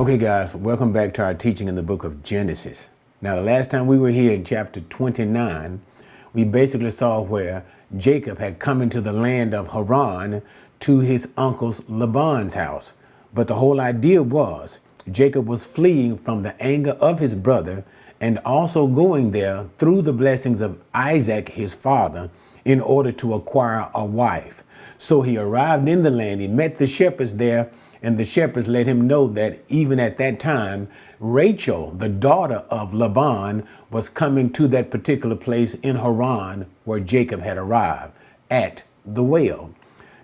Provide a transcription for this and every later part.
Okay guys, welcome back to our teaching in the book of Genesis. Now the last time we were here in chapter 29, we basically saw where Jacob had come into the land of Haran to his uncle's Laban's house. But the whole idea was Jacob was fleeing from the anger of his brother and also going there through the blessings of Isaac, his father, in order to acquire a wife. So he arrived in the land, he met the shepherds there, and the shepherds let him know that even at that time, Rachel, the daughter of Laban, was coming to that particular place in Haran where Jacob had arrived, at the well.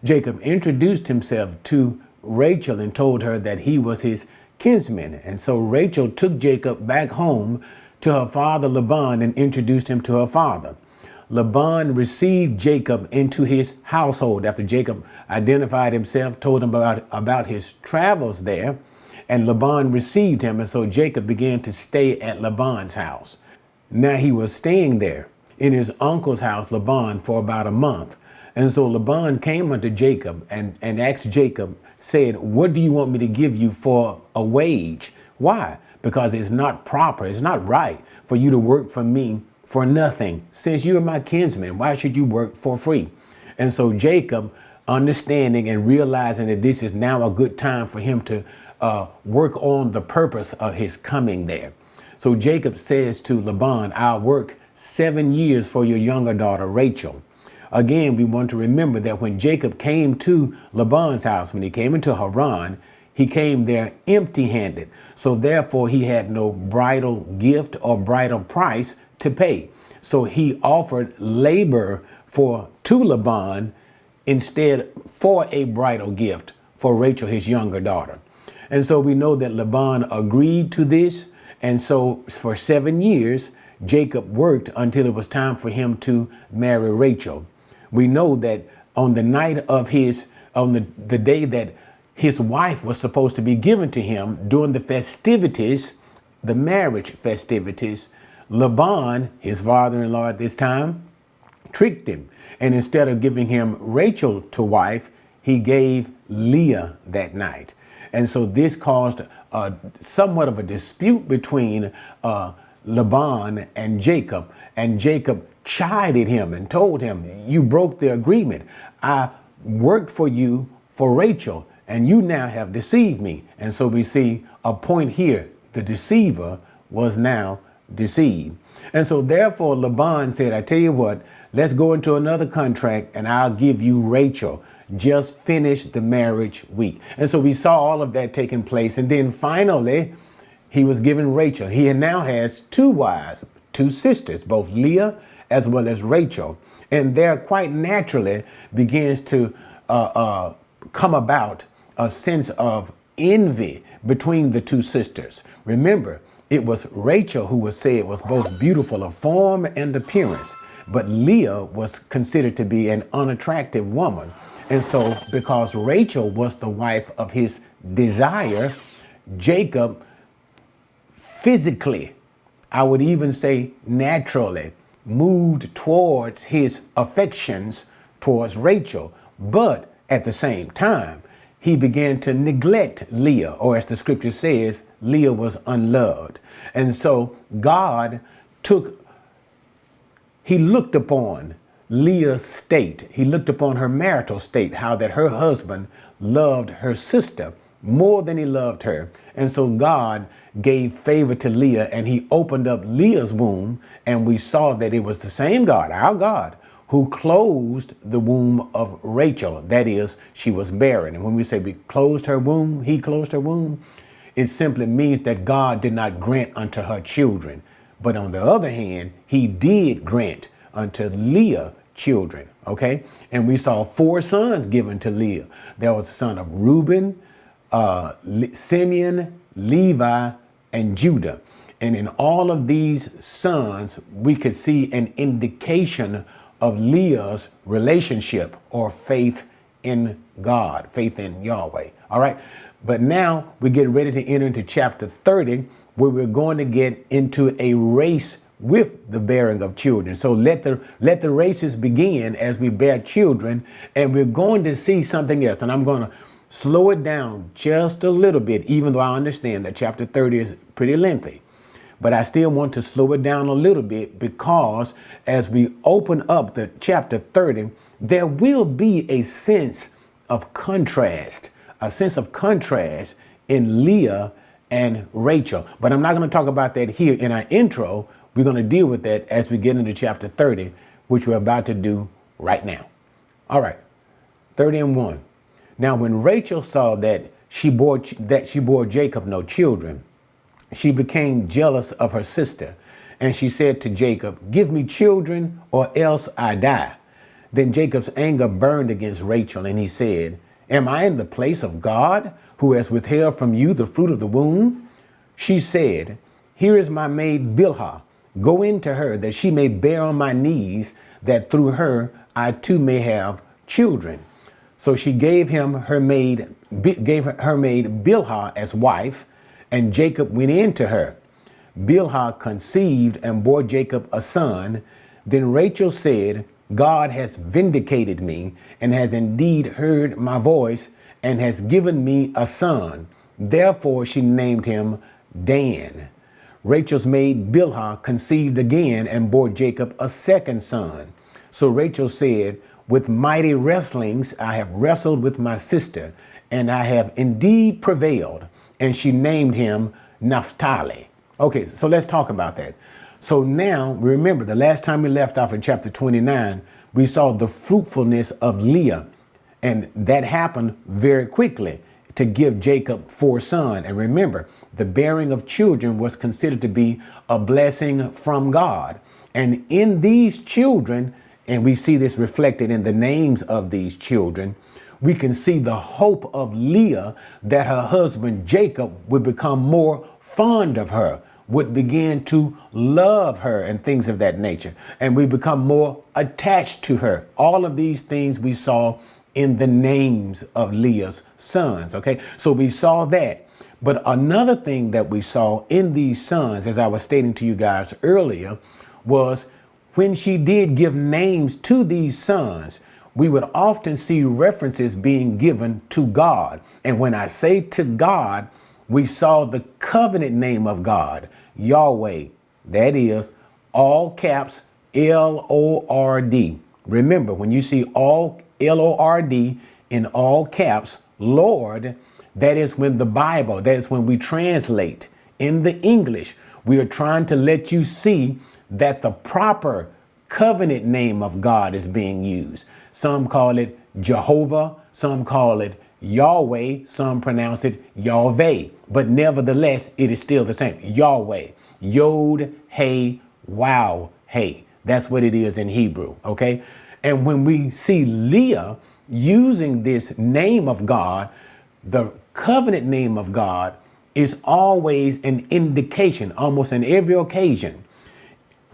Jacob introduced himself to Rachel and told her that he was his kinsman. And so Rachel took Jacob back home to her father Laban and introduced him to her father. Laban received Jacob into his household after Jacob identified himself, told him about his travels there, and Laban received him. And so Jacob began to stay at Laban's house. Now he was staying there in his uncle's house, Laban, for about a month. And so Laban came unto Jacob and asked Jacob, said, "What do you want me to give you for a wage?" Why? Because it's not proper, it's not right for you to work for me for nothing. Since you are my kinsman, why should you work for free? And so Jacob, understanding and realizing that this is now a good time for him to work on the purpose of his coming there. So Jacob says to Laban, "I'll work 7 years for your younger daughter, Rachel." Again, we want to remember that when Jacob came to Laban's house, when he came into Haran, he came there empty-handed. So therefore, he had no bridal gift or bridal price to pay. So he offered labor to Laban instead for a bridal gift for Rachel, his younger daughter. And so we know that Laban agreed to this. And so for 7 years, Jacob worked until it was time for him to marry Rachel. We know that on the night of the day that his wife was supposed to be given to him during the festivities, the marriage festivities, Laban, his father-in-law at this time, tricked him. And instead of giving him Rachel to wife, he gave Leah that night. And so this caused somewhat of a dispute between Laban and Jacob. And Jacob chided him and told him, "You broke the agreement. I worked for you for Rachel, and you now have deceived me." And so we see a point here. The deceiver was now deceived. And so therefore Laban said, "I tell you what, let's go into another contract and I'll give you Rachel. Just finish the marriage week." And so we saw all of that taking place. And then finally, he was given Rachel. He now has two wives, two sisters, both Leah as well as Rachel. And there quite naturally begins to come about a sense of envy between the two sisters. Remember, it was Rachel who was said was both beautiful of form and appearance, but Leah was considered to be an unattractive woman. And so because Rachel was the wife of his desire, Jacob physically, I would even say naturally, moved towards his affections towards Rachel. But at the same time, he began to neglect Leah, or as the scripture says, Leah was unloved. And so God he looked upon Leah's state. He looked upon her marital state, how that her husband loved her sister more than he loved her. And so God gave favor to Leah, and he opened up Leah's womb, and we saw that it was the same God, our God, who closed the womb of Rachel. That is, she was barren. And when we say we closed her womb, he closed her womb, it simply means that God did not grant unto her children. But on the other hand, he did grant unto Leah children, okay? And we saw 4 sons given to Leah. There was a son of Reuben, Simeon, Levi, and Judah. And in all of these sons, we could see an indication of Leah's relationship or faith in God, faith in Yahweh. All right. But now we get ready to enter into chapter 30, where we're going to get into a race with the bearing of children. So let the races begin as we bear children, and we're going to see something else. And I'm going to slow it down just a little bit, even though I understand that chapter 30 is pretty lengthy. But I still want to slow it down a little bit, because as we open up the chapter 30, there will be a sense of contrast in Leah and Rachel. But I'm not going to talk about that here in our intro. We're going to deal with that as we get into chapter 30, which we're about to do right now. All right, 30 and 1. Now, when Rachel saw that she bore Jacob no children, she became jealous of her sister, and she said to Jacob, "Give me children, or else I die." Then Jacob's anger burned against Rachel, and he said, "Am I in the place of God, who has withheld from you the fruit of the womb?" She said, "Here is my maid Bilhah. Go in to her, that she may bear on my knees, that through her I too may have children." So she gave her maid Bilhah as wife, and Jacob went in to her. Bilhah conceived and bore Jacob a son. Then Rachel said, "God has vindicated me, and has indeed heard my voice, and has given me a son." Therefore she named him Dan. Rachel's maid Bilhah conceived again and bore Jacob a second son. So Rachel said, "With mighty wrestlings I have wrestled with my sister, and I have indeed prevailed." And she named him Naphtali. Okay, so let's talk about that. So now, remember, the last time we left off in chapter 29, we saw the fruitfulness of Leah. And that happened very quickly to give Jacob 4 sons. And remember, the bearing of children was considered to be a blessing from God. And in these children, and we see this reflected in the names of these children, we can see the hope of Leah that her husband Jacob would become more fond of her, would begin to love her and things of that nature, and we become more attached to her. All of these things we saw in the names of Leah's sons. Okay, so we saw that. But another thing that we saw in these sons, as I was stating to you guys earlier, was when she did give names to these sons, we would often see references being given to God. And when I say to God, we saw the covenant name of God, Yahweh. That is all caps Lord. Remember, when you see all Lord in all caps, Lord, that is when we translate in the English, we are trying to let you see that the proper covenant name of God is being used. Some call it Jehovah, some call it Yahweh, some pronounce it Yahweh, but nevertheless, it is still the same. Yahweh, Yod, Hey, Wow, Hey. That's what it is in Hebrew, okay? And when we see Leah using this name of God, the covenant name of God is always an indication, almost on every occasion,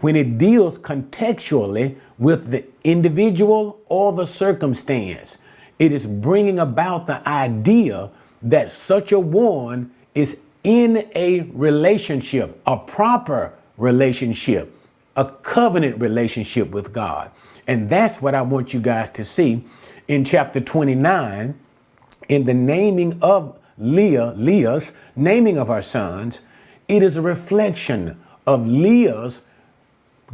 when it deals contextually with the individual or the circumstance. It is bringing about the idea that such a one is in a relationship, a proper relationship, a covenant relationship with God. And that's what I want you guys to see in chapter 29, in the naming of Leah's naming of her sons. It is a reflection of Leah's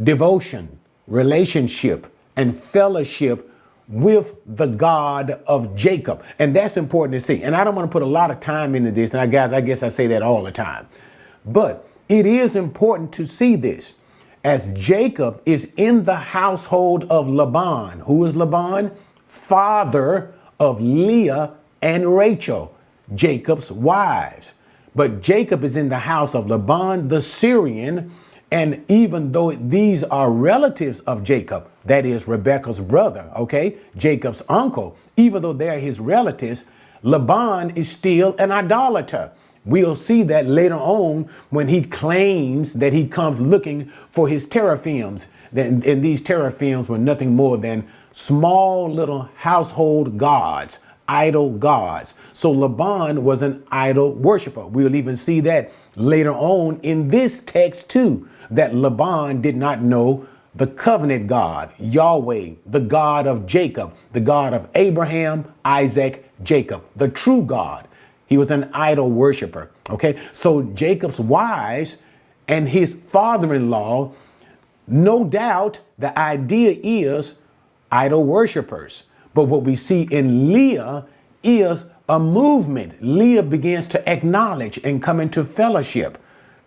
devotion, relationship, and fellowship with the God of Jacob. And that's important to see. And I don't want to put a lot of time into this. And I guess I say that all the time. But it is important to see this, as Jacob is in the household of Laban. Who is Laban? Father of Leah and Rachel, Jacob's wives. But Jacob is in the house of Laban the Syrian. And even though these are relatives of Jacob, that is Rebekah's brother, okay, Jacob's uncle, even though they're his relatives, Laban is still an idolater. We'll see that later on when he claims that he comes looking for his teraphims. And these teraphims were nothing more than small little household gods, idol gods. So Laban was an idol worshiper. We'll even see that later on in this text too, that Laban did not know the covenant God, Yahweh, the God of Jacob, the God of Abraham, Isaac, Jacob, the true God. He was an idol worshiper. Okay, so Jacob's wives and his father-in-law, no doubt the idea is idol worshipers. But what we see in Leah is a movement. Leah begins to acknowledge and come into fellowship.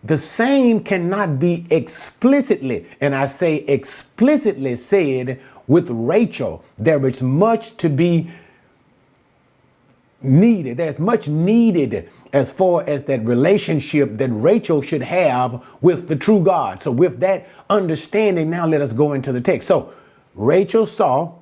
The same cannot be explicitly, and I say explicitly said with Rachel. There is much to be needed. There's much needed as far as that relationship that Rachel should have with the true God. So with that understanding, now let us go into the text. So Rachel saw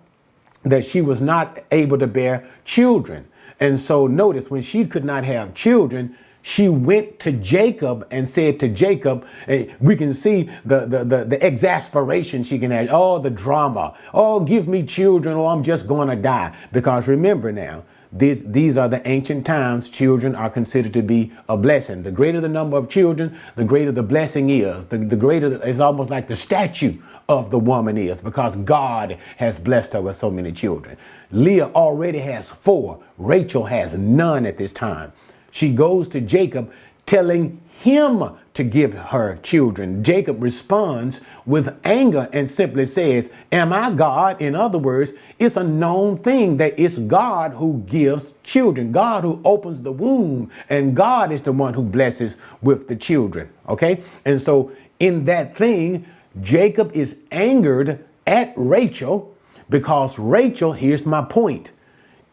that she was not able to bear children. And so notice, when she could not have children, she went to Jacob and said to Jacob, hey, we can see the exasperation she can have, oh, the drama, oh, give me children or I'm just going to die. Because remember now, these are the ancient times. Children are considered to be a blessing. The greater the number of children, the greater the blessing is. The greater, it's almost like the statue of the woman is, because God has blessed her with so many children. Leah already has 4. Rachel has none at this time. She goes to Jacob telling him to give her children. Jacob responds with anger and simply says, am I God? In other words, it's a known thing that it's God who gives children, God who opens the womb, and God is the one who blesses with the children. Okay. And so in that thing, Jacob is angered at Rachel because Rachel, here's my point.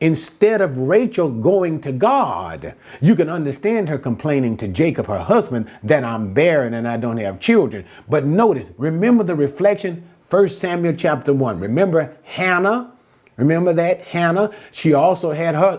Instead of Rachel going to God, you can understand her complaining to Jacob, her husband, that I'm barren and I don't have children. But notice, remember the reflection, 1 Samuel chapter 1. Remember Hannah? Remember that? Hannah, she also had her,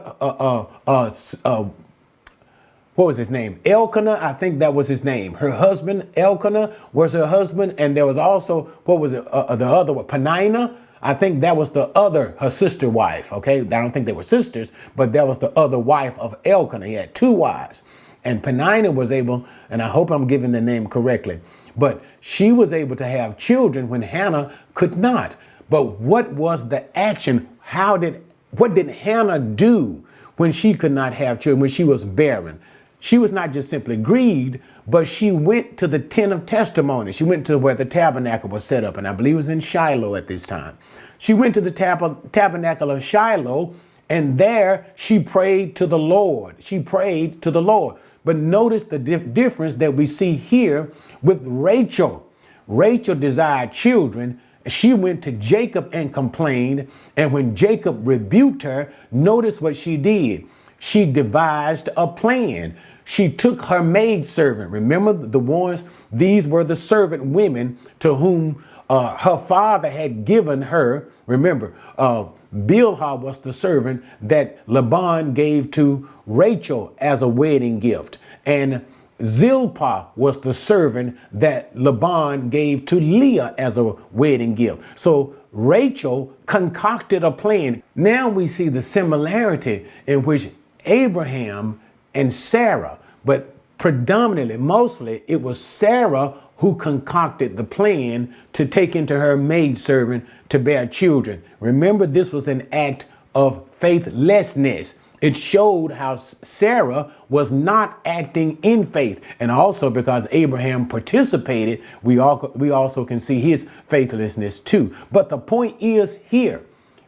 what was his name? Elkanah, I think that was his name. Her husband, Elkanah, was her husband. And there was also, what was it? The other one, Peninnah. I think that was the other, her sister wife. Okay. I don't think they were sisters, but that was the other wife of Elkanah. He had 2 wives, and Peninnah was able, and I hope I'm giving the name correctly, but she was able to have children when Hannah could not. But what was the action? What did Hannah do when she could not have children, when she was barren? She was not just simply grieved, but she went to the tent of testimony. She went to where the tabernacle was set up, and I believe it was in Shiloh at this time. She went to the tabernacle of Shiloh, and there she prayed to the Lord. She prayed to the Lord. But notice the difference that we see here with Rachel. Rachel desired children. She went to Jacob and complained, and when Jacob rebuked her, notice what she did. She devised a plan. She took her maidservant. Remember the ones, these were the servant women to whom her father had given her. Remember, Bilhah was the servant that Laban gave to Rachel as a wedding gift. And Zilpah was the servant that Laban gave to Leah as a wedding gift. So Rachel concocted a plan. Now we see the similarity in which Abraham and Sarah, but predominantly, mostly, it was Sarah who concocted the plan to take into her maidservant to bear children. Remember, this was an act of faithlessness. It showed how Sarah was not acting in faith. And also because Abraham participated, we also can see his faithlessness too. But the point is here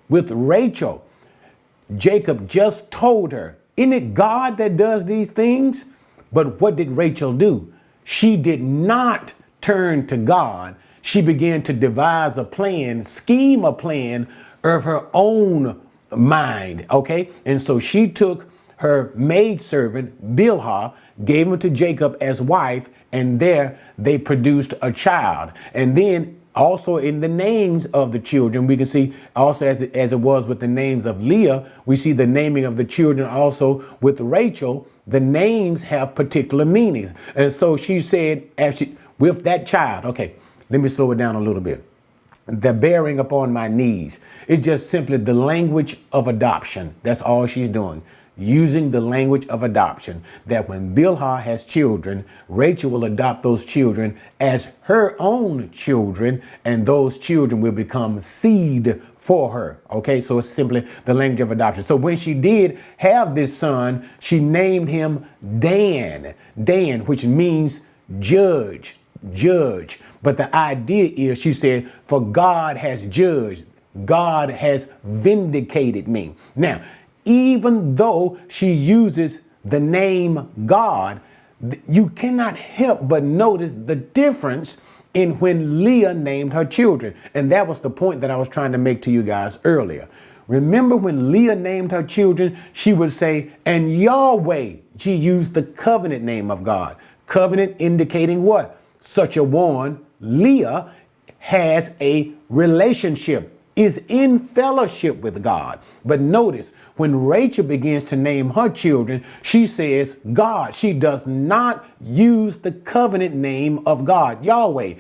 with Rachel, Jacob just told her, isn't it God that does these things? But what did Rachel do? She did not turn to God. She began to devise a plan, scheme a plan of her own mind. Okay. And so she took her maidservant, Bilhah, gave him to Jacob as wife, and there they produced a child. And then also in the names of the children, we can see also as it was with the names of Leah, we see the naming of the children also with Rachel. The names have particular meanings. And so she said, with that child, okay, let me slow it down a little bit. The bearing upon my knees. It's just simply the language of adoption. That's all she's doing. Using the language of adoption, that when Bilhah has children, Rachel will adopt those children as her own children, and those children will become seed for her. Okay, so it's simply the language of adoption. So when she did have this son, she named him Dan, which means judge. But the idea is, she said, for God has judged, God has vindicated me. Now, even though she uses the name God, you cannot help but notice the difference in when Leah named her children. And that was the point that I was trying to make to you guys earlier. Remember when Leah named her children, she would say, and Yahweh. She used the covenant name of God. Covenant indicating what? Such a one, Leah, has a relationship, is in fellowship with God. But notice, when Rachel begins to name her children, she says God. She does not use the covenant name of God, Yahweh.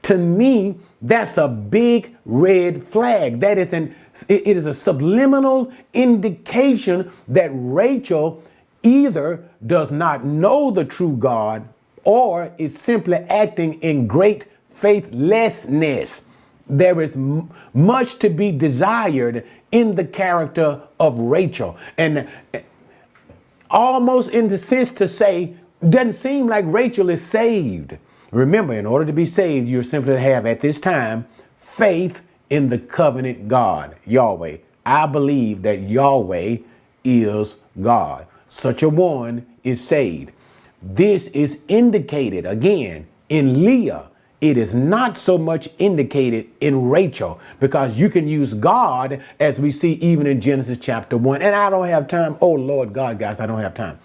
To me, that's a big red flag. That is it is a subliminal indication that Rachel either does not know the true God or is simply acting in great faithlessness. There is much to be desired in the character of Rachel. And almost in the sense to say, doesn't seem like Rachel is saved. Remember, in order to be saved, you simply have at this time faith in the covenant God, Yahweh. I believe that Yahweh is God. Such a one is saved. This is indicated again in Leah. It is not so much indicated in Rachel, because you can use God as we see even in Genesis chapter 1. And I don't have time. Oh, Lord God, guys, I don't have time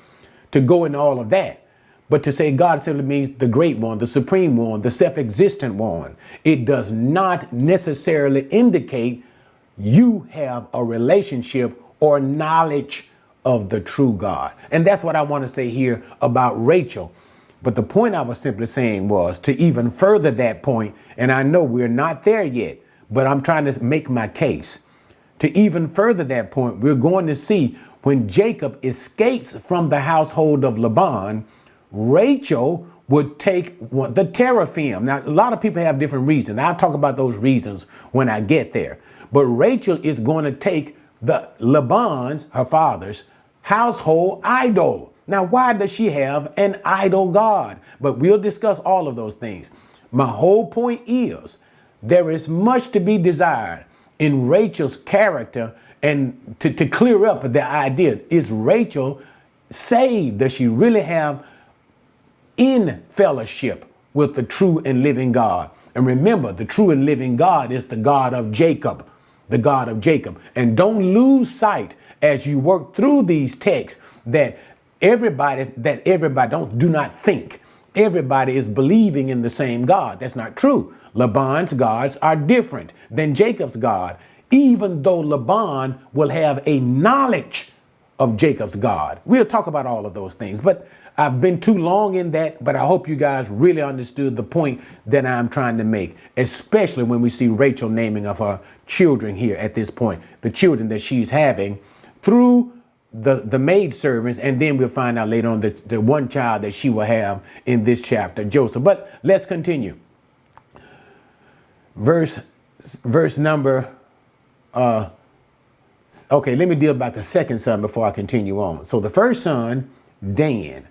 to go into all of that. But to say God simply means the great one, the supreme one, the self-existent one. It does not necessarily indicate you have a relationship or knowledge of the true God. And that's what I want to say here about Rachel. But the point I was simply saying was to even further that point, and I know we're not there yet, but I'm trying to make my case. To even further that point, we're going to see when Jacob escapes from the household of Laban, Rachel would take the teraphim. Now, a lot of people have different reasons. I'll talk about those reasons when I get there. But Rachel is going to take the Laban's, her father's, household idol. Now, why does she have an idol god? But we'll discuss all of those things. My whole point is there is much to be desired in Rachel's character, and to clear up the idea, is Rachel saved? Does she really have in fellowship with the true and living God? And remember, the true and living God is the God of Jacob, the God of Jacob. And don't lose sight as you work through these texts that do not think everybody is believing in the same God. That's not true. Laban's gods are different than Jacob's God, even though Laban will have a knowledge of Jacob's God. We'll talk about all of those things, but I've been too long in that, but I hope you guys really understood the point that I'm trying to make, especially when we see Rachel naming of her children here at this point, the children that she's having through the maid servants, and then we'll find out later on the one child that she will have in this chapter, Joseph. But let's continue. Verse number, okay, let me deal about the second son before I continue on. So the first son, Dan,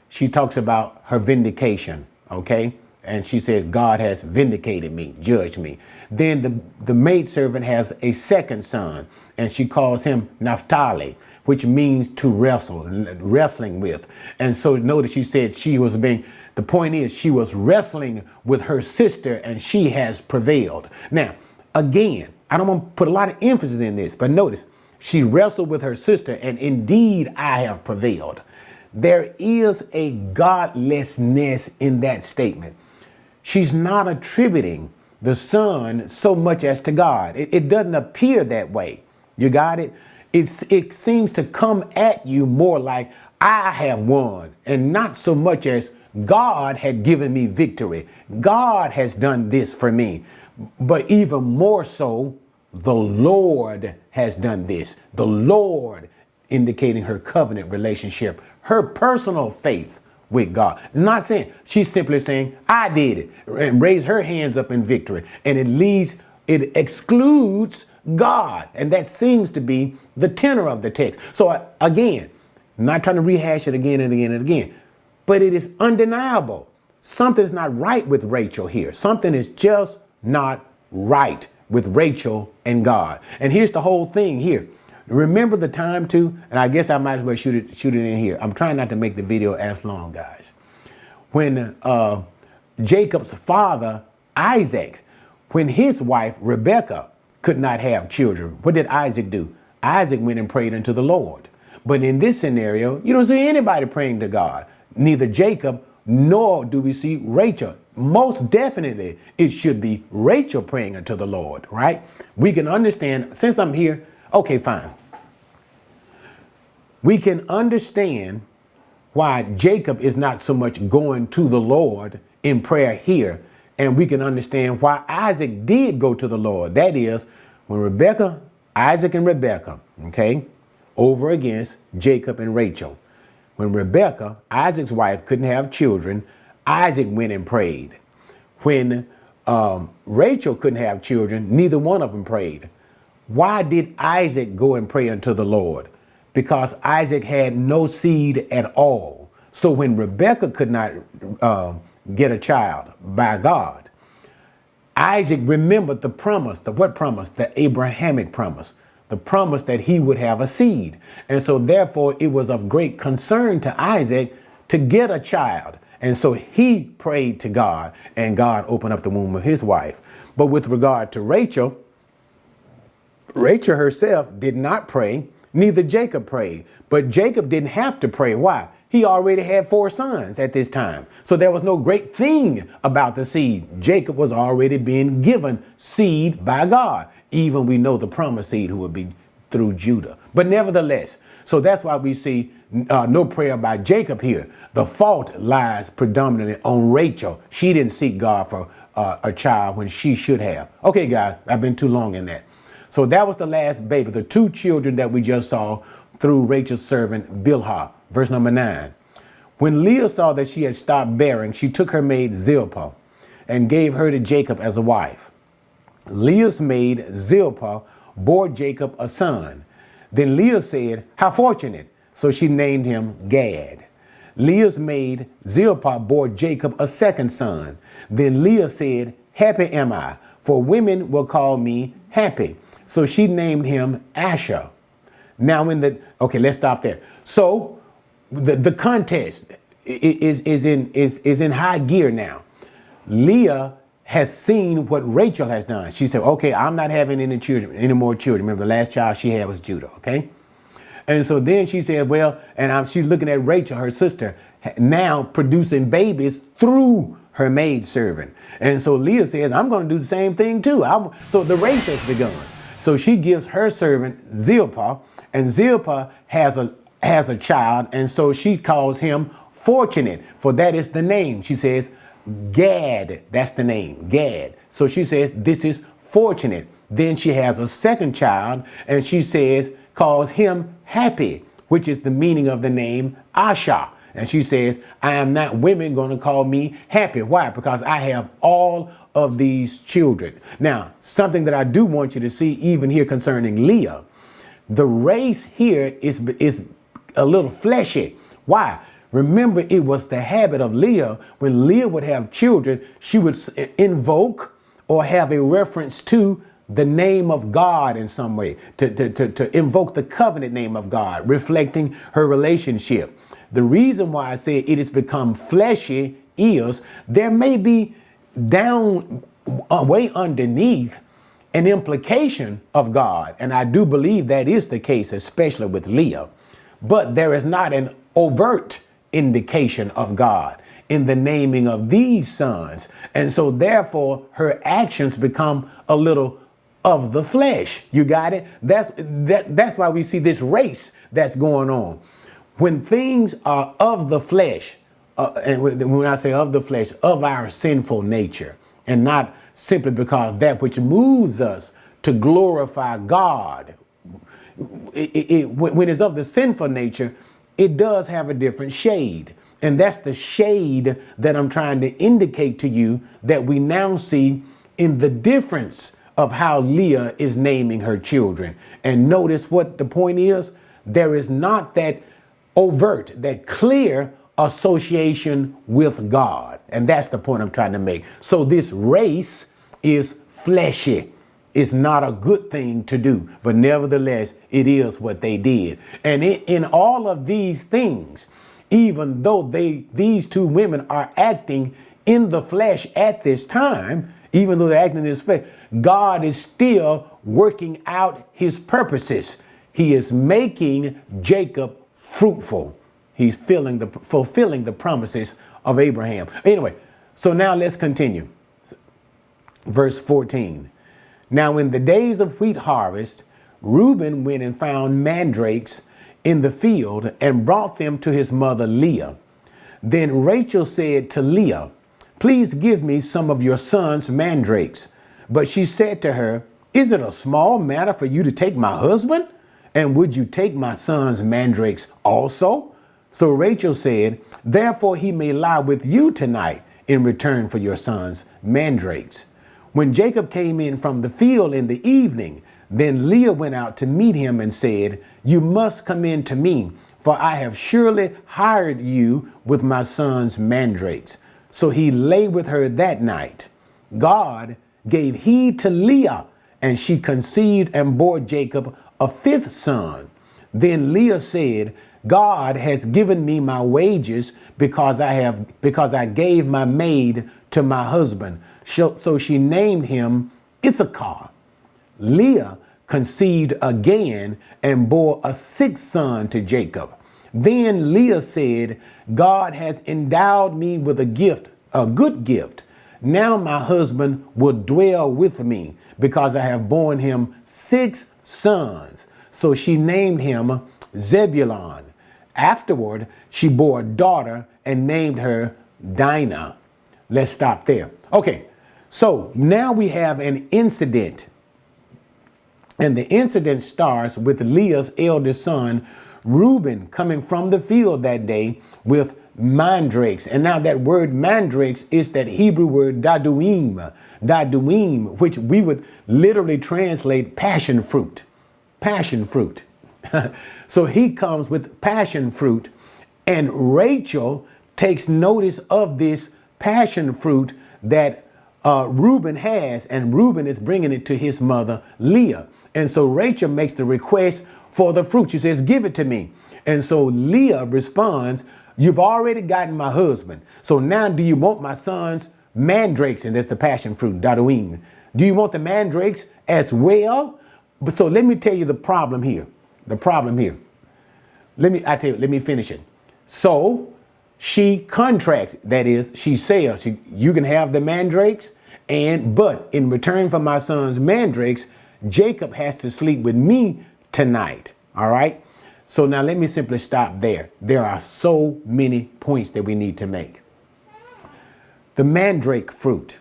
she talks about her vindication, okay? And she says, God has vindicated me, judged me. Then the maidservant has a second son, and she calls him Naphtali, which means to wrestle, wrestling with. And so notice she said the point is she was wrestling with her sister, and she has prevailed. Now, again, I don't want to put a lot of emphasis in this, but notice she wrestled with her sister, and indeed I have prevailed. There is a godlessness in that statement. She's not attributing the son so much as to God. It doesn't appear that way. You got it? It seems to come at you more like I have won, and not so much as God had given me victory. God has done this for me. But even more so, the Lord has done this. The Lord, indicating her covenant relationship, her personal faith with God. It's not saying, she's simply saying, I did it, and raise her hands up in victory. And it excludes God. And that seems to be the tenor of the text. So again, I'm not trying to rehash it again and again and again, but it is undeniable. Something's not right with Rachel here. Something is just not right with Rachel and God. And here's the whole thing here. Remember the time too, and I guess I might as well shoot it in here. I'm trying not to make the video as long, guys. When Jacob's father, Isaac, when his wife, Rebekah, could not have children, what did Isaac do? Isaac went and prayed unto the Lord. But in this scenario, you don't see anybody praying to God. Neither Jacob nor do we see Rachel. Most definitely, it should be Rachel praying unto the Lord, right? We can understand, since I'm here, okay, fine. We can understand why Jacob is not so much going to the Lord in prayer here. And we can understand why Isaac did go to the Lord. That is, when Isaac and Rebekah, okay, over against Jacob and Rachel. When Rebekah, Isaac's wife, couldn't have children, Isaac went and prayed. When Rachel couldn't have children, neither one of them prayed. Why did Isaac go and pray unto the Lord? Because Isaac had no seed at all. So when Rebekah could not get a child by God, Isaac remembered the promise. What promise? The Abrahamic promise. The promise that he would have a seed. And so therefore it was of great concern to Isaac to get a child. And so he prayed to God, and God opened up the womb of his wife. But with regard to Rachel, Rachel herself did not pray, neither Jacob prayed. But Jacob didn't have to pray. Why? He already had 4 sons at this time. So there was no great thing about the seed. Jacob was already being given seed by God. Even we know the promised seed who would be through Judah. But nevertheless, so that's why we see no prayer by Jacob here. The fault lies predominantly on Rachel. She didn't seek God for a child when she should have. Okay, guys, I've been too long in that. So that was the last baby, the 2 children that we just saw through Rachel's servant Bilhah. Verse number 9. When Leah saw that she had stopped bearing, she took her maid Zilpah and gave her to Jacob as a wife. Leah's maid Zilpah bore Jacob a son. Then Leah said, "How fortunate." So she named him Gad. Leah's maid Zilpah bore Jacob a second son. Then Leah said, "Happy am I, for women will call me happy." So she named him Asher. Now okay, let's stop there. So the contest is in high gear now. Leah has seen what Rachel has done. She said, okay, I'm not having any more children. Remember, the last child she had was Judah, okay? And so then she said, well, and she's looking at Rachel, her sister, now producing babies through her maidservant. And so Leah says, I'm going to do the same thing too. So the race has begun. So she gives her servant Zilpah, and Zilpah has a child, and so she calls him Fortunate, for that is the name. She says, Gad, that's the name, Gad. So she says, this is Fortunate. Then she has a second child, and she calls him Happy, which is the meaning of the name Asher. And she says, I am not women going to call me happy. Why? Because I have all of these children. Now, something that I do want you to see even here concerning Leah, the race here is a little fleshy. Why? Remember, it was the habit of Leah, when Leah would have children, she would invoke or have a reference to the name of God in some way, to invoke the covenant name of God, reflecting her relationship. The reason why I say it has become fleshy is there may be down way underneath an implication of God. And I do believe that is the case, especially with Leah. But there is not an overt indication of God in the naming of these sons. And so therefore her actions become a little of the flesh. You got it? That's why we see this race that's going on. When things are of the flesh, and when I say of the flesh, of our sinful nature, and not simply because that which moves us to glorify God, when it's of the sinful nature, it does have a different shade. And that's the shade that I'm trying to indicate to you that we now see in the difference of how Leah is naming her children. And notice what the point is. There is not that overt, that clear association with God. And that's the point I'm trying to make. So this race is fleshy. It's not a good thing to do, but nevertheless, it is what they did. And in all of these things, even though these two women are acting in the flesh at this time, even though they're acting in this flesh, God is still working out his purposes. He is making Jacob fruitful. He's fulfilling the promises of Abraham. Anyway, so now let's continue. Verse 14. Now in the days of wheat harvest, Reuben went and found mandrakes in the field and brought them to his mother Leah. Then Rachel said to Leah, "Please give me some of your son's mandrakes." But she said to her, "Is it a small matter for you to take my husband? And would you take my son's mandrakes also?" So Rachel said, "Therefore he may lie with you tonight in return for your son's mandrakes." When Jacob came in from the field in the evening, then Leah went out to meet him and said, "You must come in to me, for I have surely hired you with my son's mandrakes." So he lay with her that night. God gave heed to Leah, and she conceived and bore Jacob a fifth son. Then Leah said, "God has given me my wages because I gave my maid to my husband." So she named him Issachar. Leah conceived again and bore a sixth son to Jacob. Then Leah said, "God has endowed me with a gift, a good gift. Now my husband will dwell with me because I have borne him six sons." So she named him Zebulun. Afterward, she bore a daughter and named her Dinah. Let's stop there. Okay, so now we have an incident. And the incident starts with Leah's eldest son, Reuben, coming from the field that day with mandrakes. And now that word mandrakes is that Hebrew word daduim, which we would literally translate passion fruit. Passion fruit. So he comes with passion fruit, and Rachel takes notice of this passion fruit that Reuben has, and Reuben is bringing it to his mother Leah. And so Rachel makes the request for the fruit. She says, "Give it to me." And so Leah responds, "You've already gotten my husband. So now do you want my son's mandrakes?" And that's the passion fruit, daduim. "Do you want the mandrakes as well?" But so let me tell you the problem here. Let me finish it. So she contracts, that is, she says, "You can have the mandrakes, but in return for my son's mandrakes, Jacob has to sleep with me tonight." All right. So now let me simply stop there. There are so many points that we need to make. The mandrake fruit,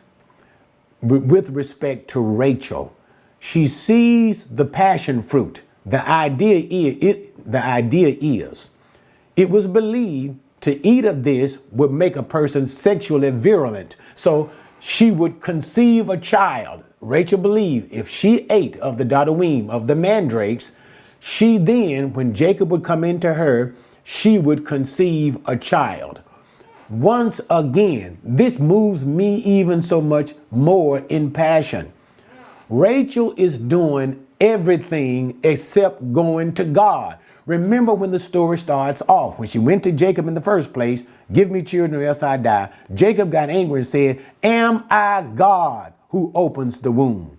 with respect to Rachel, she sees the passion fruit. The idea is it was believed to eat of this would make a person sexually virulent. So she would conceive a child. Rachel believed if she ate of the daduim, of the mandrakes, she then, when Jacob would come into her, she would conceive a child. Once again, this moves me even so much more in passion. Rachel is doing everything except going to God. Remember when the story starts off, when she went to Jacob in the first place, "Give me children or else I die." Jacob got angry and said, "Am I God who opens the womb?"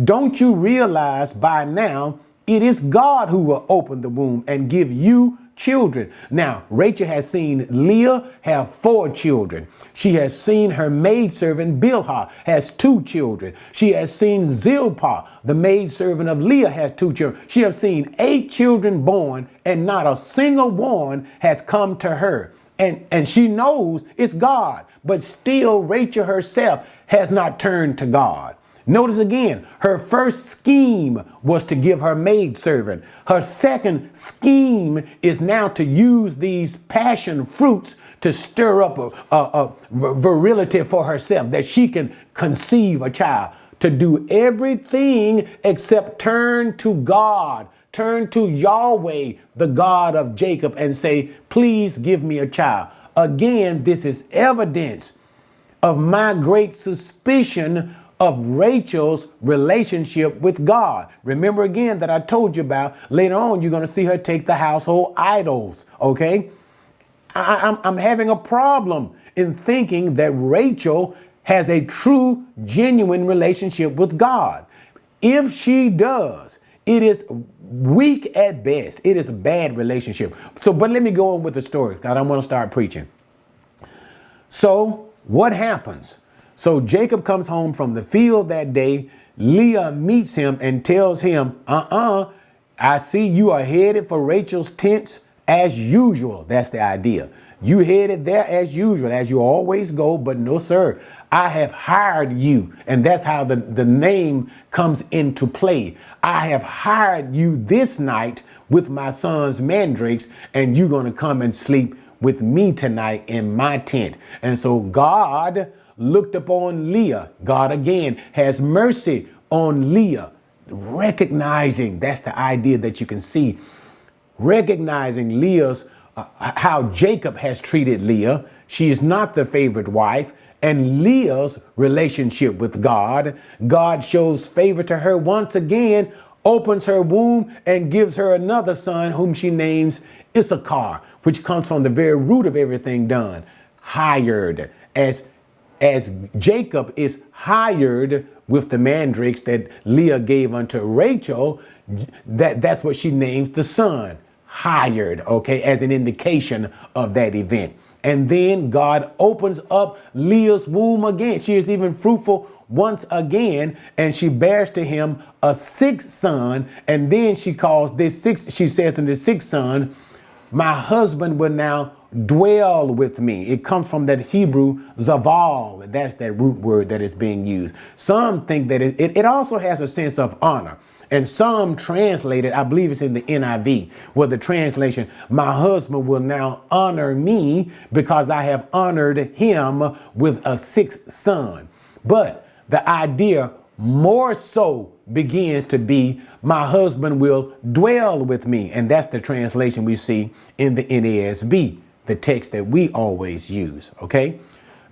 Don't you realize by now it is God who will open the womb and give you children? Now, Rachel has seen Leah have 4 children. She has seen her maidservant Bilhah has 2 children. She has seen Zilpah, the maidservant of Leah, has 2 children. She has seen 8 children born, and not a single one has come to her. And she knows it's God, but still Rachel herself has not turned to God. Notice again, her first scheme was to give her maidservant. Her second scheme is now to use these passion fruits to stir up a virility for herself, that she can conceive a child. to do everything except turn to God, turn to Yahweh, the God of Jacob, and say, please give me a child. Again, this is evidence of my great suspicion of Rachel's relationship with God. Remember again that I told you about later on, you're going to see her take the household idols. Okay. I'm having a problem in thinking that Rachel has a true, genuine relationship with God. If she does, it is weak at best. It is a bad relationship. But let me go on with the story. I don't want to start preaching. So what happens? So Jacob comes home from the field that day. Leah meets him and tells him, I see you are headed for Rachel's tents as usual. That's the idea. You headed there as usual, as you always go, but no, sir, I have hired you. And that's how the name comes into play. I have hired you this night with my son's mandrakes, and you're going to come and sleep with me tonight in my tent. And so God looked upon Leah. God again has mercy on Leah, recognizing, that's the idea that you can see, recognizing Leah's, how Jacob has treated Leah. She is not the favorite wife. And Leah's relationship with God, God shows favor to her once again, opens her womb and gives her another son whom she names Issachar, which comes from the very root of everything done, hired. As Jacob is hired with the mandrakes that Leah gave unto Rachel, that's what she names the son, hired, okay, as an indication of that event. And then God opens up Leah's womb again. She is even fruitful once again, and she bears to him a sixth son. And then she says in the sixth son, my husband will now dwell with me. It comes from that Hebrew zaval. That's that root word that is being used. Some think that it also has a sense of honor. And some translate it, I believe it's in the NIV, where the translation, my husband will now honor me because I have honored him with a sixth son. But the idea more so begins to be, my husband will dwell with me. And that's the translation we see in the NASB, the text that we always use. Okay.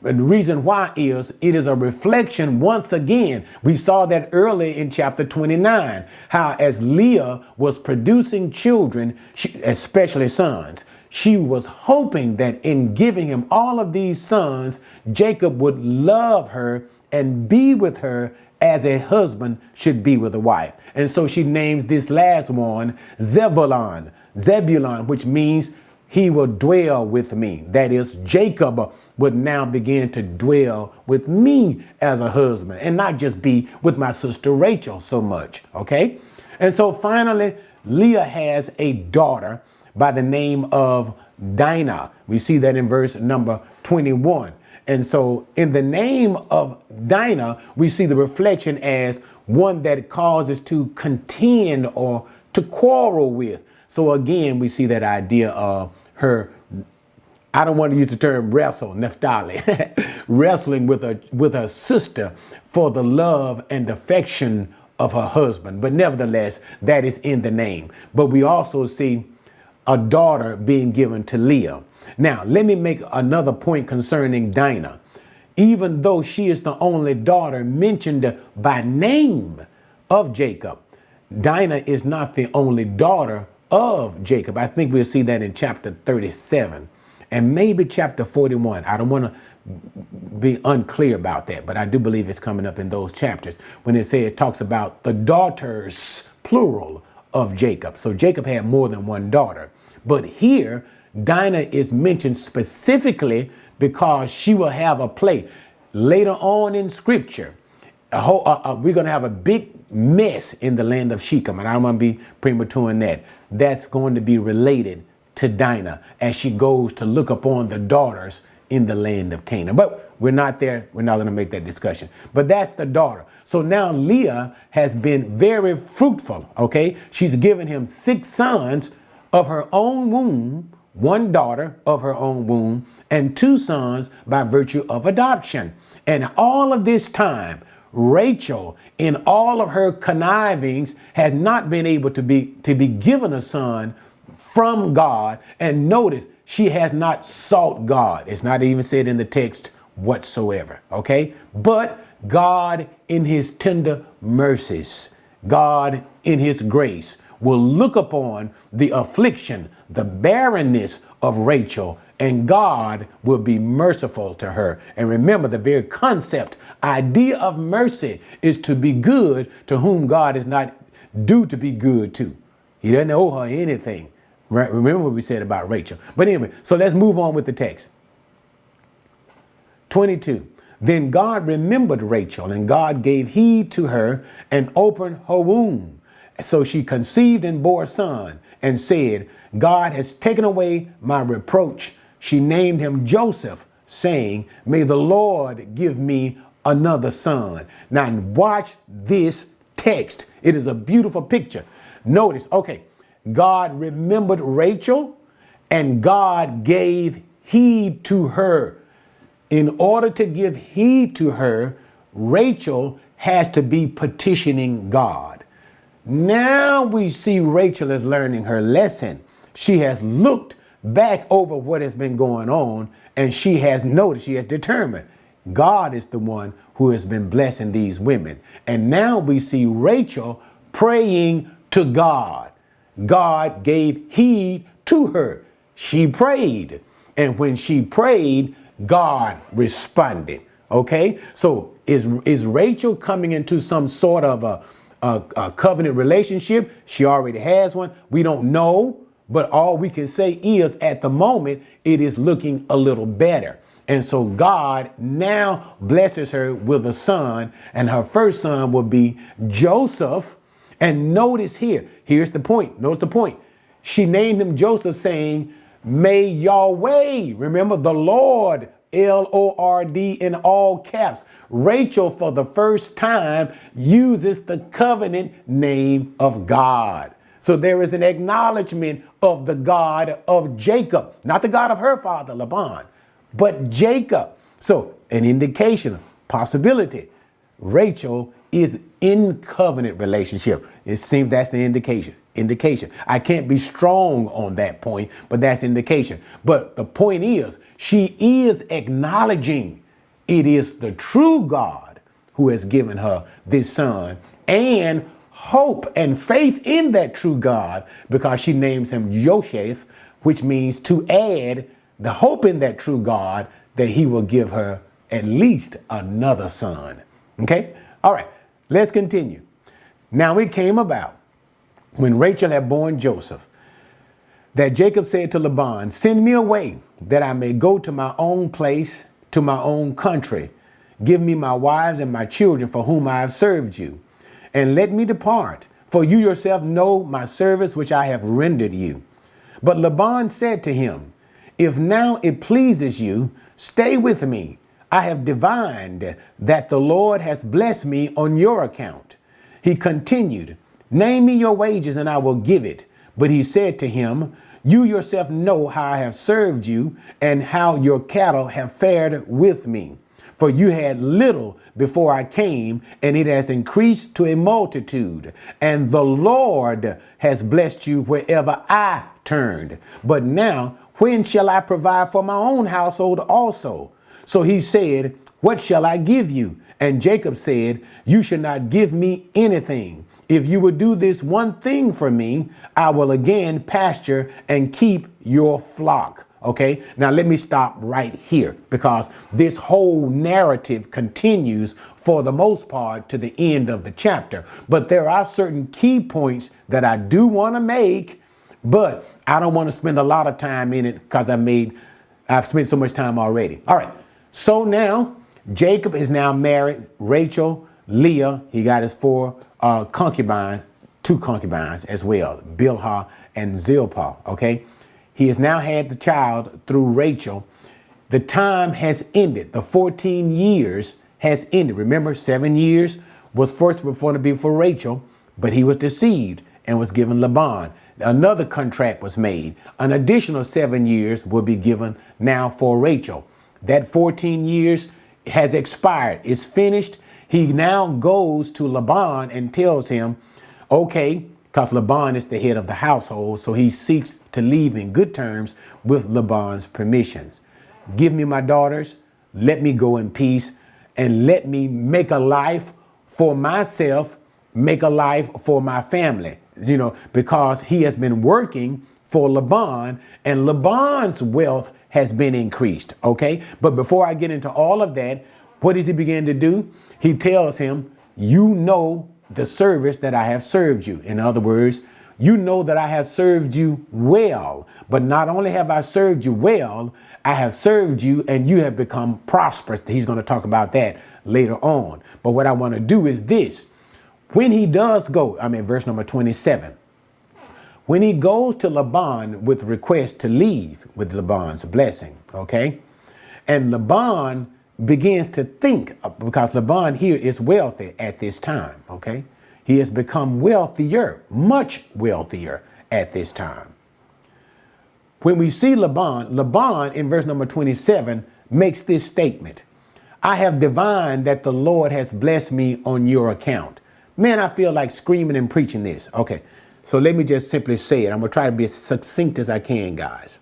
And the reason why is it is a reflection once again. We saw that early in chapter 29, how as Leah was producing children, especially sons, she was hoping that in giving him all of these sons, Jacob would love her and be with her as a husband should be with a wife. And so she names this last one Zebulon, which means he will dwell with me. That is, Jacob would now begin to dwell with me as a husband and not just be with my sister Rachel so much. Okay. And so finally, Leah has a daughter by the name of Dinah. We see that in verse number 21. And so in the name of Dinah, we see the reflection as one that causes to contend or to quarrel with. So again, we see that idea of her, I don't want to use the term wrestle, Naphtali, wrestling with her sister for the love and affection of her husband. But nevertheless, that is in the name. But we also see a daughter being given to Leah. Now, let me make another point concerning Dinah. Even though she is the only daughter mentioned by name of Jacob, Dinah is not the only daughter of Jacob. I think we'll see that in chapter 37 and maybe chapter 41. I don't want to be unclear about that, but I do believe it's coming up in those chapters when it talks about the daughters, plural, of Jacob. So Jacob had more than one daughter. But here, Dinah is mentioned specifically because she will have a place later on in Scripture. We're going to have a big mess in the land of Shechem, and I don't want to be premature in that. That's going to be related to Dinah as she goes to look upon the daughters in the land of Canaan. But we're not there. We're not going to make that discussion. But that's the daughter. So now Leah has been very fruitful. Okay. She's given him 6 sons of her own womb, 1 daughter of her own womb, and 2 sons by virtue of adoption. And all of this time, Rachel, in all of her connivings, has not been able to be given a son from God. And notice, she has not sought God. It's not even said in the text whatsoever. Okay. But God, in his tender mercies, God, in his grace, will look upon the affliction, the barrenness of Rachel, and God will be merciful to her. And remember, the very concept, idea of mercy is to be good to whom God is not due to be good to. He doesn't owe her anything. Right? Remember what we said about Rachel. But anyway, so let's move on with the text. 22. Then God remembered Rachel, and God gave heed to her and opened her womb. So she conceived and bore a son and said, God has taken away my reproach. She named him Joseph, saying, may the Lord give me another son. Now watch this text. It is a beautiful picture. Notice, okay, God remembered Rachel and God gave heed to her. In order to give heed to her, Rachel has to be petitioning God. Now we see Rachel is learning her lesson. She has looked back over what has been going on, and she has noticed, she has determined God is the one who has been blessing these women. And now we see Rachel praying to God. God gave heed to her. She prayed. And when she prayed, God responded. Okay, so is Rachel coming into some sort of a covenant relationship? She already has one. We don't know, but all we can say is at the moment, it is looking a little better. And so God now blesses her with a son, and her first son will be Joseph. And notice here's the point. Notice the point. She named him Joseph, saying, may Yahweh, remember the Lord, Lord in all caps. Rachel, for the first time, uses the covenant name of God. So there is an acknowledgement of the God of Jacob, not the God of her father, Laban, but Jacob. So an indication, possibility. Rachel is in covenant relationship. It seems that's the indication. I can't be strong on that point, but that's indication. But the point is, she is acknowledging it is the true God who has given her this son, and hope and faith in that true God, because she names him Joseph, which means to add the hope in that true God that he will give her at least another son. Okay. All right. Let's continue. Now it came about when Rachel had borne Joseph that Jacob said to Laban, send me away that I may go to my own place, to my own country. Give me my wives and my children for whom I have served you, and let me depart, for you yourself know my service which I have rendered you. But Laban said to him, if now it pleases you, stay with me. I have divined that the Lord has blessed me on your account. He continued, name me your wages and I will give it. But he said to him, you yourself know how I have served you and how your cattle have fared with me. For you had little before I came, and it has increased to a multitude. And the Lord has blessed you wherever I turned. But now, when shall I provide for my own household also? So he said, what shall I give you? And Jacob said, you shall not give me anything. If you will do this one thing for me, I will again pasture and keep your flock. Okay, now let me stop right here, because this whole narrative continues for the most part to the end of the chapter. But there are certain key points that I do want to make, but I don't want to spend a lot of time in it because I've spent so much time already. All right. So now Jacob is now married. Rachel, Leah, he got his four concubines, two concubines as well, Bilhah and Zilpah. Okay. He has now had the child through Rachel. The time has ended. The 14 years has ended. Remember, 7 years was first going to be for Rachel, but he was deceived and was given Laban. Another contract was made. An additional 7 years will be given now for Rachel. That 14 years has expired. It's finished. He now goes to Laban and tells him, okay, because Laban is the head of the household, so he seeks to leave in good terms with Laban's permission. Give me my daughters, let me go in peace, and let me make a life for myself, make a life for my family, because he has been working for Laban and Laban's wealth has been increased. Okay. But before I get into all of that, what does he begin to do? He tells him, you know the service that I have served you. In other words, you know that I have served you well, but not only have I served you well, I have served you and you have become prosperous. He's going to talk about that later on. But what I want to do is this. When he does go, verse number 27, when he goes to Laban with request to leave with Laban's blessing, okay? And Laban begins to think, because Laban here is wealthy at this time, okay? He has become wealthier, much wealthier at this time. When we see Laban in verse number 27 makes this statement, I have divined that the Lord has blessed me on your account. Man, I feel like screaming and preaching this. Okay, so let me just simply say it. I'm going to try to be as succinct as I can, guys.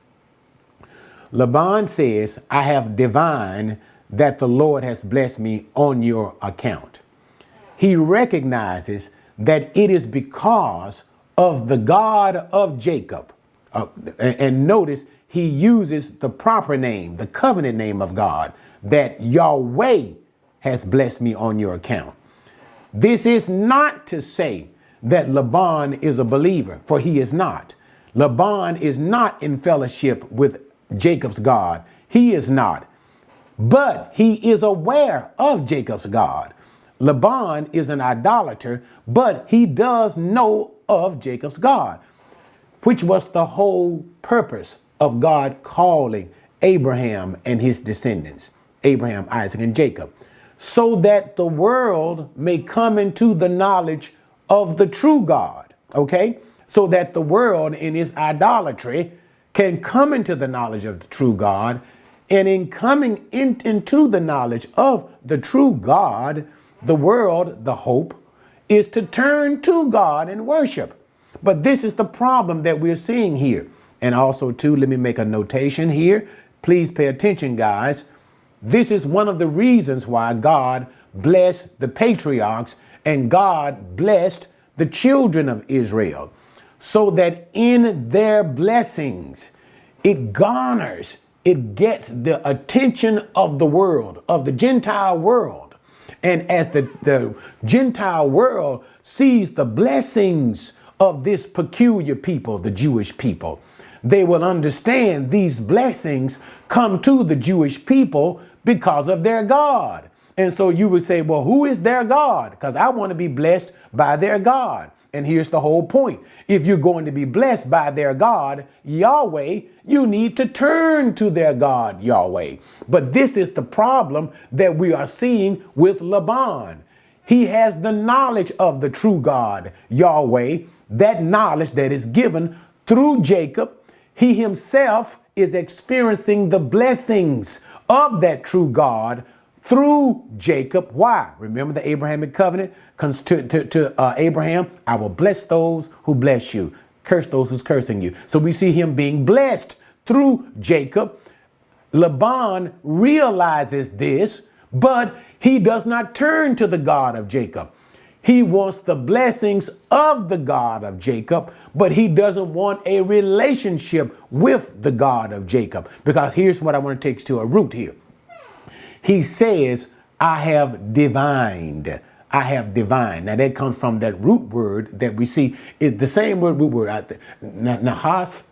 Laban says, I have divined that the Lord has blessed me on your account. He recognizes that it is because of the God of Jacob. And notice he uses the proper name, the covenant name of God, that Yahweh has blessed me on your account. This is not to say that Laban is a believer, for he is not. Laban is not in fellowship with Jacob's God. He is not. But he is aware of Jacob's God. Laban is an idolater, but he does know of Jacob's God, which was the whole purpose of God calling Abraham and his descendants, Abraham, Isaac, and Jacob, so that the world may come into the knowledge of the true God, okay? So that the world in its idolatry can come into the knowledge of the true God. And in coming into the knowledge of the true God, the world, the hope, is to turn to God and worship. But this is the problem that we're seeing here. And also, too, let me make a notation here. Please pay attention, guys. This is one of the reasons why God blessed the patriarchs and God blessed the children of Israel, so that in their blessings, it garners, it gets the attention of the world, of the Gentile world. And as the Gentile world sees the blessings of this peculiar people, the Jewish people, they will understand these blessings come to the Jewish people because of their God. And so you would say, well, who is their God? Because I want to be blessed by their God. And here's the whole point. If you're going to be blessed by their God, Yahweh, you need to turn to their God, Yahweh. But this is the problem that we are seeing with Laban. He has the knowledge of the true God, Yahweh, that knowledge that is given through Jacob. He himself is experiencing the blessings of that true God through Jacob. Why? Remember the Abrahamic covenant to Abraham, I will bless those who bless you, curse those who's cursing you. So we see him being blessed through Jacob. Laban realizes this, but he does not turn to the God of Jacob. He wants the blessings of the God of Jacob, but he doesn't want a relationship with the God of Jacob. Because here's what I want to take to a root here. He says, I have divined. I have divined. Now that comes from that root word that we see is the same root word. Nahas.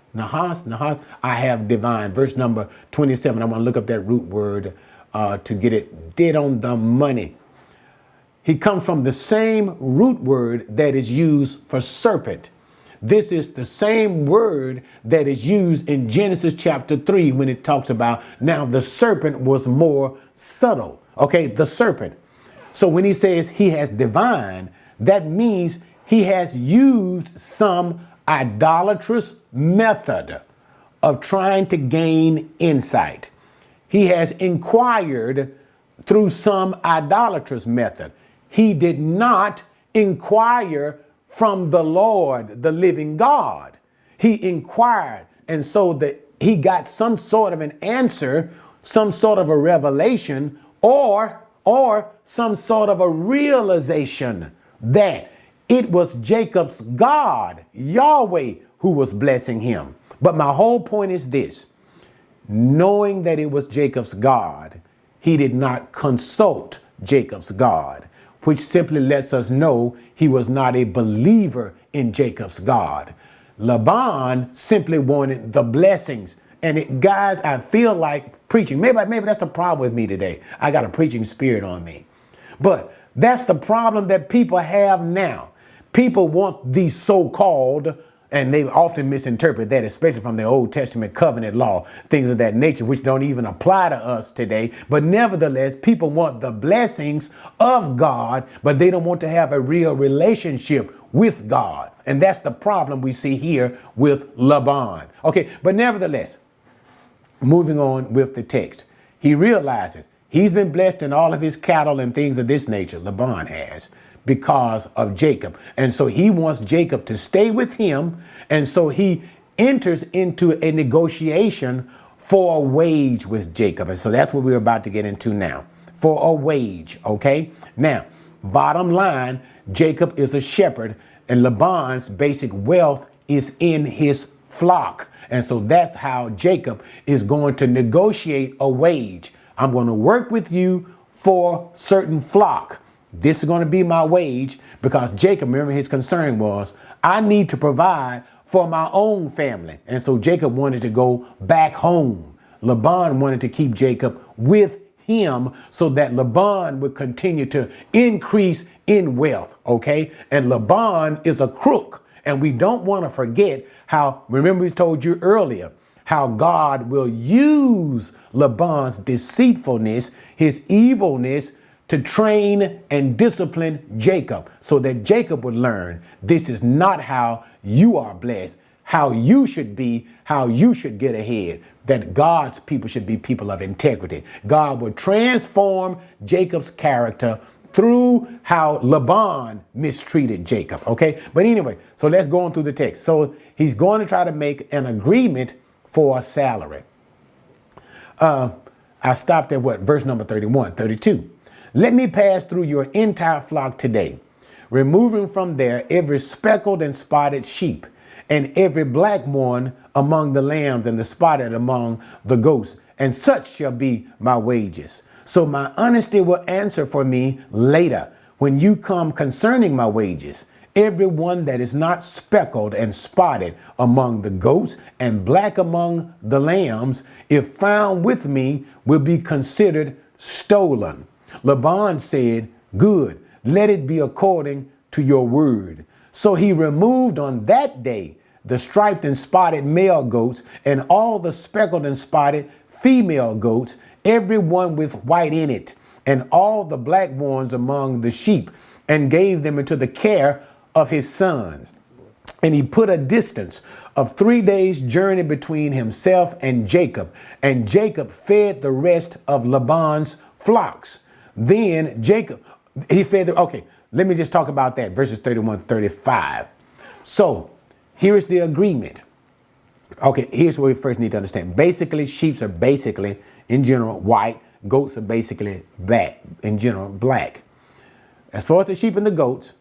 I have divined. Verse number 27. I want to look up that root word to get it dead on the money. He comes from the same root word that is used for serpent. This is the same word that is used in Genesis chapter 3 when it talks about now the serpent was more subtle. Okay, the serpent. So when he says he has divined, that means he has used some idolatrous method of trying to gain insight. He has inquired through some idolatrous method. he did not inquire from the Lord, the living God. He inquired, and so that he got some sort of an answer, some sort of a revelation, or some sort of a realization that it was Jacob's God, Yahweh, who was blessing him. But my whole point is this: knowing that it was Jacob's God, he did not consult Jacob's God, which simply lets us know he was not a believer in Jacob's God. Laban simply wanted the blessings. And guys, I feel like preaching. Maybe that's the problem with me today. I got a preaching spirit on me. But that's the problem that people have now. People want these so-called, and they often misinterpret that, especially from the Old Testament covenant law, things of that nature, which don't even apply to us today. But nevertheless, people want the blessings of God, but they don't want to have a real relationship with God. And that's the problem we see here with Laban. Okay, but nevertheless, moving on with the text, he realizes he's been blessed in all of his cattle and things of this nature, Laban has, because of Jacob. And so he wants Jacob to stay with him. And so he enters into a negotiation for a wage with Jacob. And so that's what we're about to get into now, for a wage. Okay. Now, bottom line, Jacob is a shepherd, and Laban's basic wealth is in his flock. And so that's how Jacob is going to negotiate a wage. I'm going to work with you for certain flock. This is going to be my wage, because Jacob, remember, his concern was, I need to provide for my own family. And so Jacob wanted to go back home. Laban wanted to keep Jacob with him so that Laban would continue to increase in wealth. Okay. And Laban is a crook. And we don't want to forget how, remember we told you earlier, how God will use Laban's deceitfulness, his evilness, to train and discipline Jacob, so that Jacob would learn this is not how you are blessed, how you should be, how you should get ahead, that God's people should be people of integrity. God would transform Jacob's character through how Laban mistreated Jacob. Okay. But anyway, so let's go on through the text. So he's going to try to make an agreement for a salary. I stopped at verse number 32. Let me pass through your entire flock today, removing from there every speckled and spotted sheep, and every black one among the lambs, and the spotted among the goats, and such shall be my wages. So my honesty will answer for me later when you come concerning my wages. Every one that is not speckled and spotted among the goats and black among the lambs, if found with me, will be considered stolen. Laban said, good, let it be according to your word. So he removed on that day the striped and spotted male goats and all the speckled and spotted female goats, every one with white in it, and all the black ones among the sheep, and gave them into the care of his sons. And he put a distance of 3 days' journey between himself and Jacob Jacob fed the rest of Laban's flocks. Then Jacob, he fed the, okay, let me just talk about that, verses 31 to 35. So here's the agreement. Okay, here's what we first need to understand. Basically, sheep are basically, in general, white. Goats are basically black, in general, black. As far as the sheep and the goats,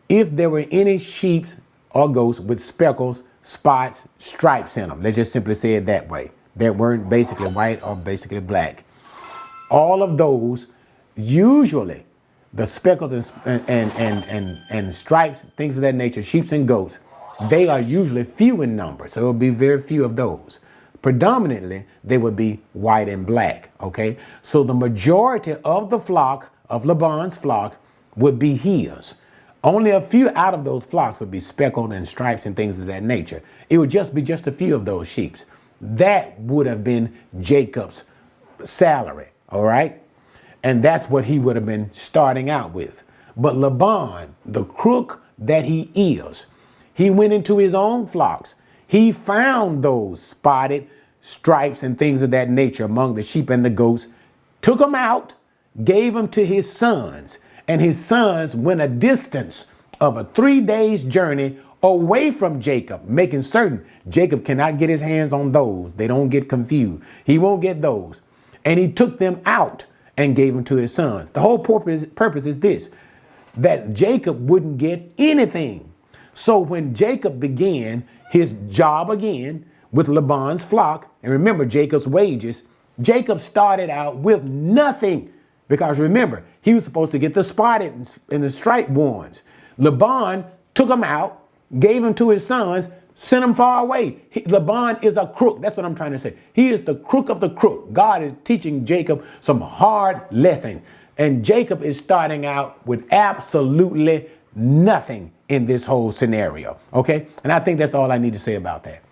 if there were any sheep or goats with speckles, spots, stripes in them, let's just simply say it that way, that weren't basically white or basically black, all of those, usually the speckles and stripes, things of that nature, sheep and goats, they are usually few in number. So it will be very few of those. Predominantly, they would be white and black. Okay. So the majority of the flock, of Laban's flock, would be his. Only a few out of those flocks would be speckled and stripes and things of that nature. It would just be just a few of those sheep. That would have been Jacob's salary. All right. And that's what he would have been starting out with. But Laban, the crook that he is, he went into his own flocks. He found those spotted stripes and things of that nature among the sheep and the goats, took them out, gave them to his sons. and his sons went a distance of a 3 days journey away from Jacob, making certain Jacob cannot get his hands on those. They don't get confused. He won't get those. And he took them out and gave them to his sons. The whole purpose is this, that Jacob wouldn't get anything. So when Jacob began his job again with Laban's flock, and remember Jacob's wages, Jacob started out with nothing, because remember, he was supposed to get the spotted and the striped ones. Laban took them out, gave them to his sons, sent them far away. Laban is a crook. That's what I'm trying to say. He is the crook of the crook. God is teaching Jacob some hard lessons. And Jacob is starting out with absolutely nothing in this whole scenario. Okay? And I think that's all I need to say about that.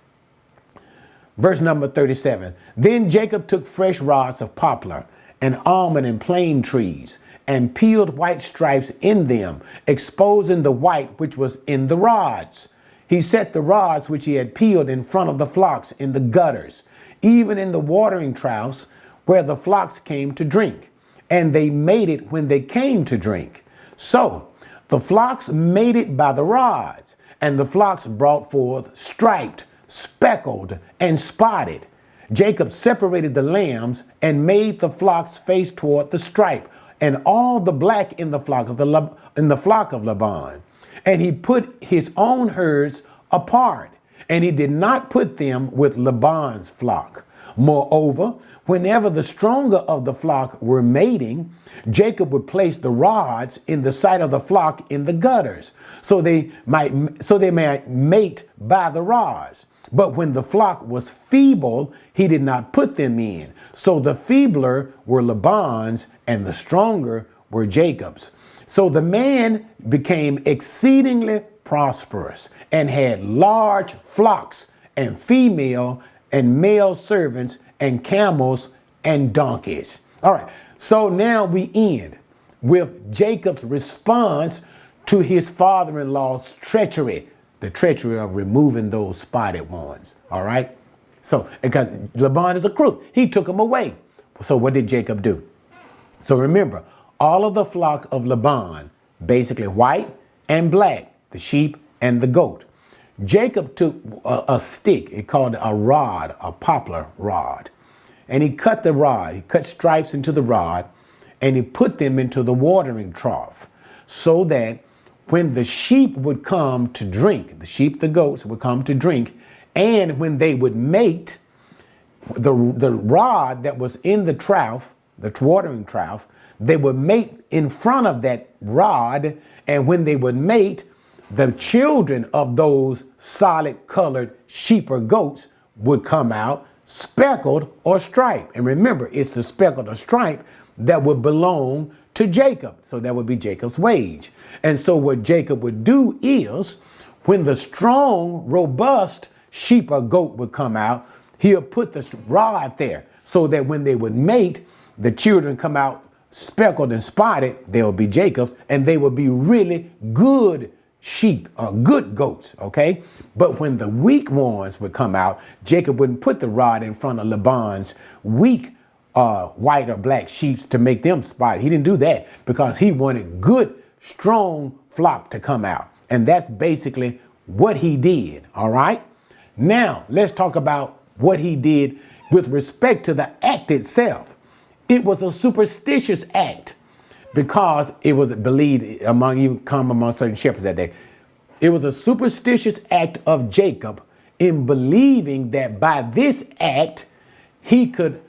Verse number 37. Then Jacob took fresh rods of poplar and almond and plane trees and peeled white stripes in them, exposing the white which was in the rods. He set the rods which he had peeled in front of the flocks in the gutters, even in the watering troughs where the flocks came to drink. And they made it when they came to drink. So the flocks made it by the rods, and the flocks brought forth striped, speckled, and spotted. Jacob separated the lambs and made the flocks face toward the stripe, and all the black in the flock of Laban. And he put his own herds apart, and he did not put them with Laban's flock. Moreover, whenever the stronger of the flock were mating, Jacob would place the rods in the sight of the flock in the gutters, so they might mate by the rods. But when the flock was feeble, he did not put them in. So the feebler were Laban's, and the stronger were Jacob's. So the man became exceedingly prosperous and had large flocks and female and male servants and camels and donkeys. All right, so now we end with Jacob's response to his father-in-law's treachery, the treachery of removing those spotted ones. All right, so because Laban is a crook, he took them away. So what did Jacob do? So remember, all of the flock of Laban, basically white and black, the sheep and the goat. Jacob took a stick, he called it a rod, a poplar rod, and he cut the rod, he cut stripes into the rod, and he put them into the watering trough, so that when the sheep would come to drink, the sheep, the goats would come to drink, and when they would mate, the rod that was in the trough, the watering trough, they would mate in front of that rod, and when they would mate, the children of those solid colored sheep or goats would come out speckled or striped. And remember, it's the speckled or striped that would belong to Jacob. So that would be Jacob's wage. And so what Jacob would do is, when the strong, robust sheep or goat would come out, he'll put the rod there so that when they would mate, the children come out speckled and spotted, they'll be Jacob's, and they will be really good sheep or good goats, okay? But when the weak ones would come out, Jacob wouldn't put the rod in front of Laban's weak white or black sheep to make them spotted. He didn't do that because he wanted good, strong flock to come out. And that's basically what he did, all right? Now, let's talk about what he did with respect to the act itself. It was a superstitious act, because it was believed among certain shepherds that day. It was a superstitious act of Jacob in believing that by this act, he could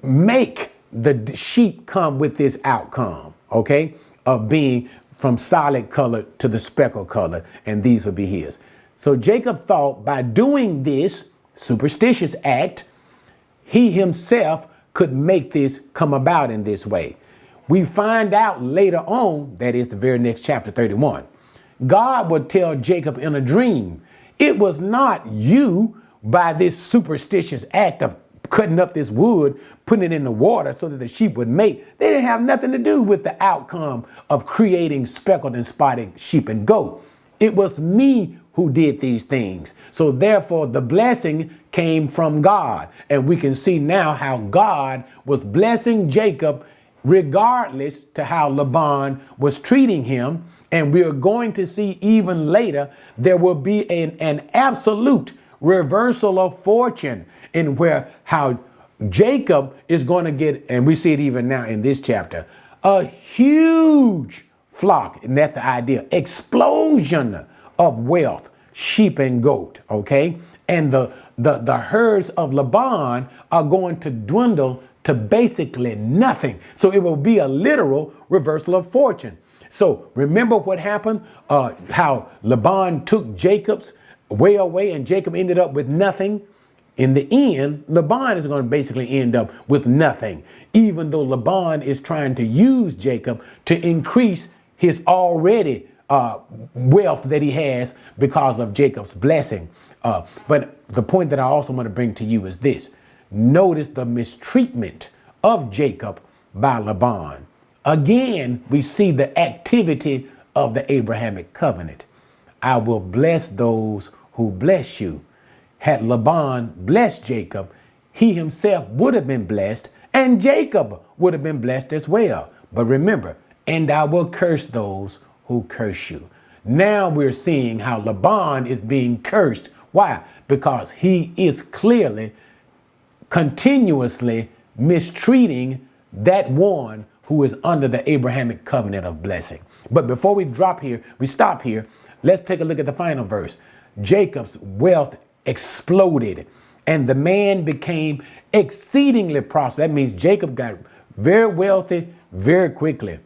make the sheep come with this outcome, okay, of being from solid color to the speckled color, and these would be his. So Jacob thought by doing this superstitious act, he himself could make this come about in this way. We find out later on, that is the very next chapter 31, God would tell Jacob in a dream, it was not you by this superstitious act of cutting up this wood, putting it in the water so that the sheep would mate. They didn't have nothing to do with the outcome of creating speckled and spotted sheep and goat. It was me who did these things. So therefore the blessing came from God. And we can see now how God was blessing Jacob regardless to how Laban was treating him. And we are going to see even later, there will be an absolute reversal of fortune in where how Jacob is going to get, and we see it even now in this chapter, a huge flock. And that's the idea, explosion of wealth, sheep and goat. Okay. And the herds of Laban are going to dwindle to basically nothing. So it will be a literal reversal of fortune. So remember what happened, how Laban took Jacob's way away and Jacob ended up with nothing. In the end, Laban is going to basically end up with nothing, even though Laban is trying to use Jacob to increase his already wealth that he has because of Jacob's blessing. But the point that I also want to bring to you is this. Notice the mistreatment of Jacob by Laban. Again, we see the activity of the Abrahamic covenant. I will bless those who bless you. Had Laban blessed Jacob, he himself would have been blessed, and Jacob would have been blessed as well. But remember, and I will curse those who curse you. Now we're seeing how Laban is being cursed. Why? Because he is clearly, continuously mistreating that one who is under the Abrahamic covenant of blessing. But before we stop here, let's take a look at the final verse. Jacob's wealth exploded and the man became exceedingly prosperous. That means Jacob got very wealthy very quickly.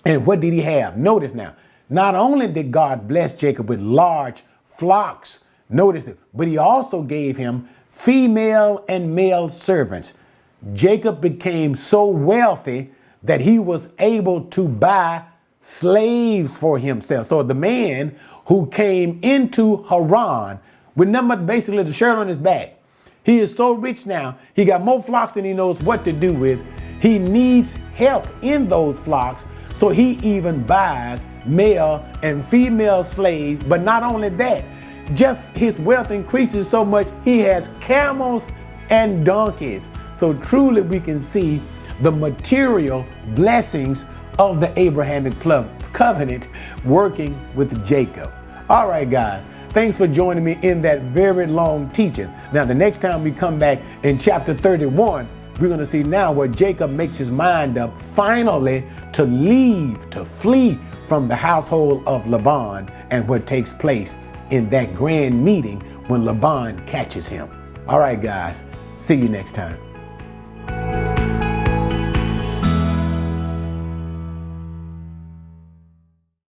And what did he have? Notice now, not only did God bless Jacob with large flocks, notice it, but he also gave him female and male servants. Jacob became so wealthy that he was able to buy slaves for himself. So the man who came into Haran with nothing but basically the shirt on his back, he is so rich now, he got more flocks than he knows what to do with. He needs help in those flocks, so he even buys male and female slaves. But not only that, just his wealth increases so much, he has camels and donkeys. So truly we can see the material blessings of the Abrahamic covenant working with Jacob. All right, guys, thanks for joining me in that very long teaching. Now, the next time we come back in chapter 31, we're going to see now where Jacob makes his mind up finally to leave, to flee from the household of Laban, and what takes place in that grand meeting when Laban catches him. All right, guys, see you next time.